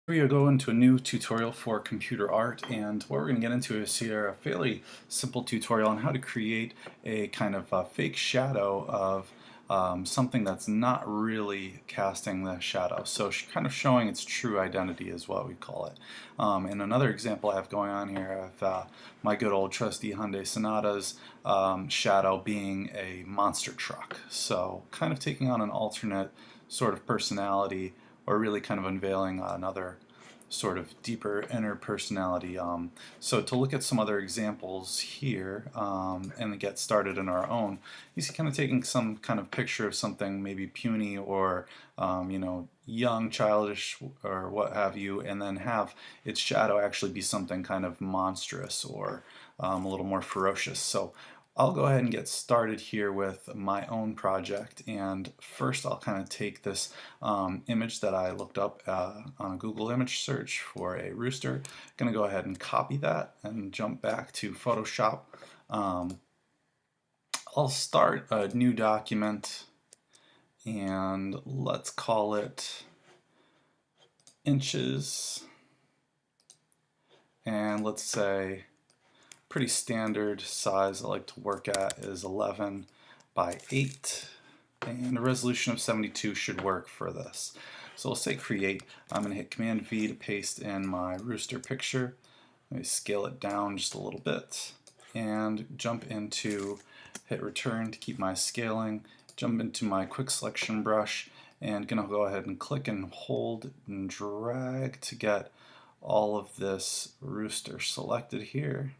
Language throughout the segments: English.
We're going to go into a new tutorial for computer art, and what we're going to get into is here a fairly simple tutorial on how to create a kind of fake shadow of something that's not really casting the shadow. So kind of showing its true identity is what we call it. And another example I have going on here of my good old trusty Hyundai Sonata's shadow being a monster truck. So kind of taking on an alternate sort of personality, or really kind of unveiling another sort of deeper inner personality. So to look at some other examples here and get started in our own, you see kind of taking some kind of picture of something maybe puny or young, childish, or what have you, and then have its shadow actually be something kind of monstrous or a little more ferocious. So I'll go ahead and get started here with my own project, and first I'll kind of take this image that I looked up on a Google image search for a rooster. I'm going to go ahead and copy that and jump back to Photoshop. I'll start a new document and let's call it inches, and let's say pretty standard size I like to work at is 11 by 8, and a resolution of 72 should work for this. So we'll say create. I'm going to hit Command V to paste in my rooster picture. Let me scale it down just a little bit and jump into, hit return to keep my scaling, jump into my quick selection brush, and going to go ahead and click and hold and drag to get all of this rooster selected here.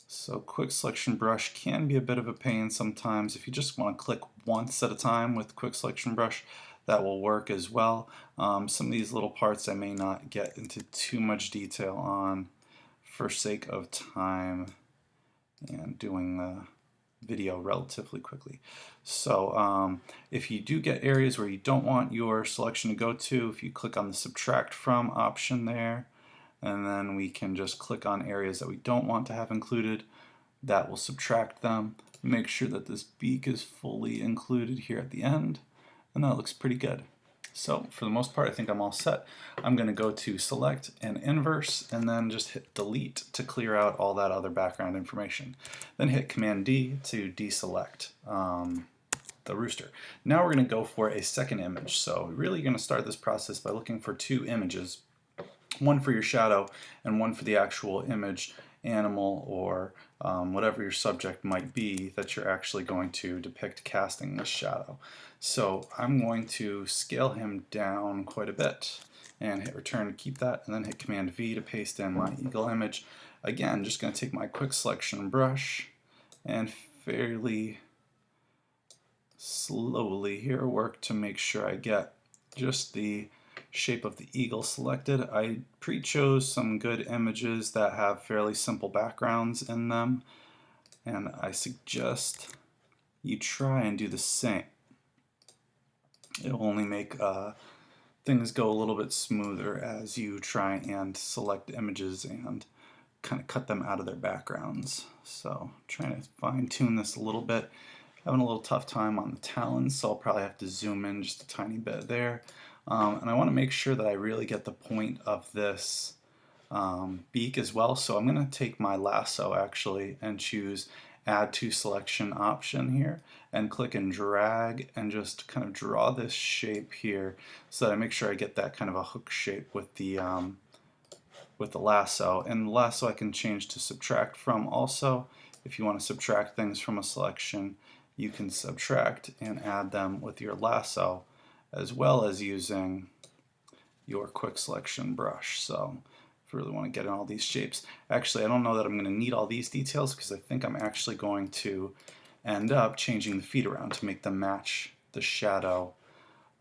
So quick selection brush can be a bit of a pain sometimes. If you just want to click once at a time with quick selection brush, that will work as well. Some of these little parts I may not get into too much detail on for sake of time and doing the video relatively quickly. So if you do get areas where you don't want your selection to go to, if you click on the subtract from option there, and then we can just click on areas that we don't want to have included. That will subtract them. Make sure that this beak is fully included here at the end, and that looks pretty good. So for the most part, I think I'm all set. I'm going to go to select and inverse, and then just hit delete to clear out all that other background information. Then hit Command D to deselect the rooster. Now we're going to go for a second image. So we're really going to start this process by looking for two images. One for your shadow and one for the actual image, animal, or whatever your subject might be that you're actually going to depict casting this shadow. So I'm going to scale him down quite a bit and hit return to keep that, and then hit Command V to paste in my eagle image. Again, just going to take my quick selection brush and fairly slowly here work to make sure I get just the shape of the eagle selected. I pre-chose some good images that have fairly simple backgrounds in them, and I suggest you try and do the same. It'll only make things go a little bit smoother as you try and select images and kind of cut them out of their backgrounds. So trying to fine-tune this a little bit. Having a little tough time on the talons, so I'll probably have to zoom in just a tiny bit there. And I want to make sure that I really get the point of this beak as well. So I'm going to take my lasso actually and choose add to selection option here and click and drag and just kind of draw this shape here so that I make sure I get that kind of a hook shape with the lasso. And the lasso I can change to subtract from also. If you want to subtract things from a selection, you can subtract and add them with your lasso, as well as using your quick selection brush. So if you really want to get in all these shapes, actually I don't know that I'm going to need all these details because I think I'm actually going to end up changing the feet around to make them match the shadow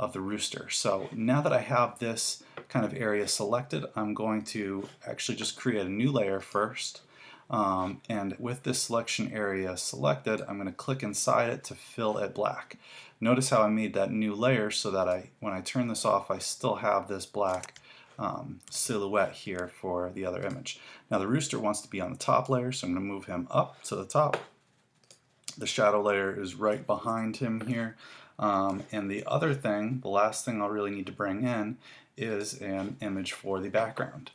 of the rooster. So now that I have this kind of area selected, I'm going to actually just create a new layer first. And with this selection area selected, I'm going to click inside it to fill it black. Notice how I made that new layer so that when I turn this off, I still have this black silhouette here for the other image. Now the rooster wants to be on the top layer, so I'm going to move him up to the top. The shadow layer is right behind him here. And the other thing, the last thing I'll really need to bring in is an image for the background.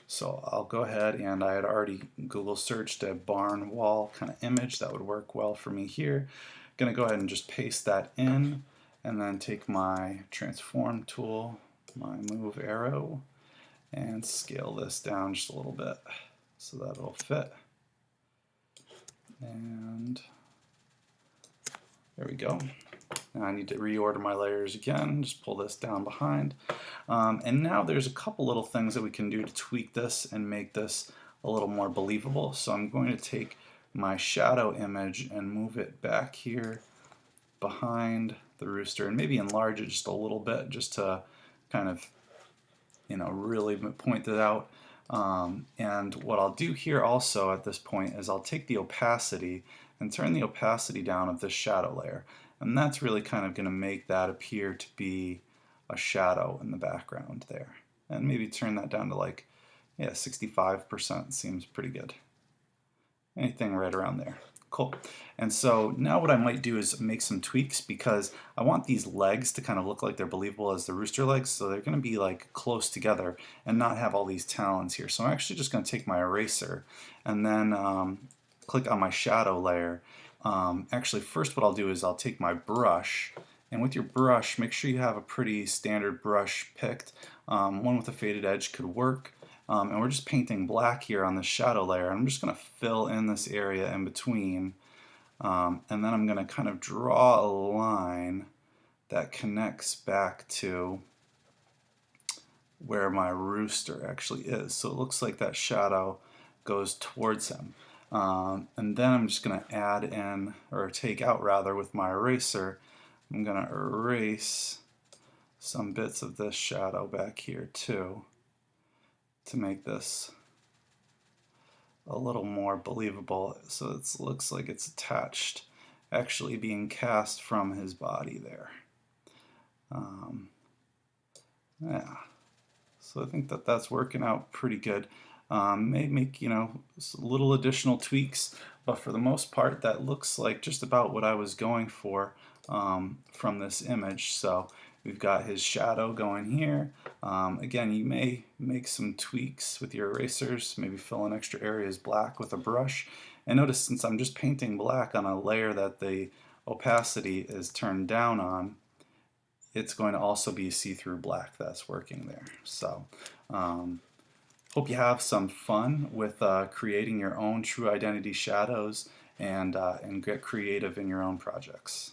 So I'll go ahead, and I had already Google searched a barn wall kind of image that would work well for me here. Going to go ahead and just paste that in, and then take my transform tool, my move arrow, and scale this down just a little bit so that it'll fit. And there we go. Now I need to reorder my layers again, just pull this down behind. And now there's a couple little things that we can do to tweak this and make this a little more believable. So I'm going to take my shadow image and move it back here behind the rooster, and maybe enlarge it just a little bit just to kind of, really point it out. And what I'll do here also at this point is I'll take the opacity and turn the opacity down of this shadow layer. And that's really kind of going to make that appear to be a shadow in the background there. And maybe turn that down to like, 65% seems pretty good. Anything right around there. Cool. And so now what I might do is make some tweaks, because I want these legs to kind of look like they're believable as the rooster legs, so they're going to be like close together and not have all these talons here. So I'm actually just going to take my eraser and then click on my shadow layer. Actually, first what I'll do is I'll take my brush, and with your brush, make sure you have a pretty standard brush picked. One with a faded edge could work. And we're just painting black here on the shadow layer. I'm just going to fill in this area in between, and then I'm going to kind of draw a line that connects back to where my rooster actually is. So it looks like that shadow goes towards him. And then I'm just going to add in, or take out rather, with my eraser, I'm going to erase some bits of this shadow back here too, to make this a little more believable, so it looks like it's attached, actually being cast from his body there. Yeah, so I think that that's working out pretty good. May make, little additional tweaks, but for the most part that looks like just about what I was going for from this image. So we've got his shadow going here. Again, you may make some tweaks with your erasers, maybe fill in extra areas black with a brush. And notice, since I'm just painting black on a layer that the opacity is turned down on, it's going to also be see-through black that's working there. So hope you have some fun with creating your own true identity shadows, and get creative in your own projects.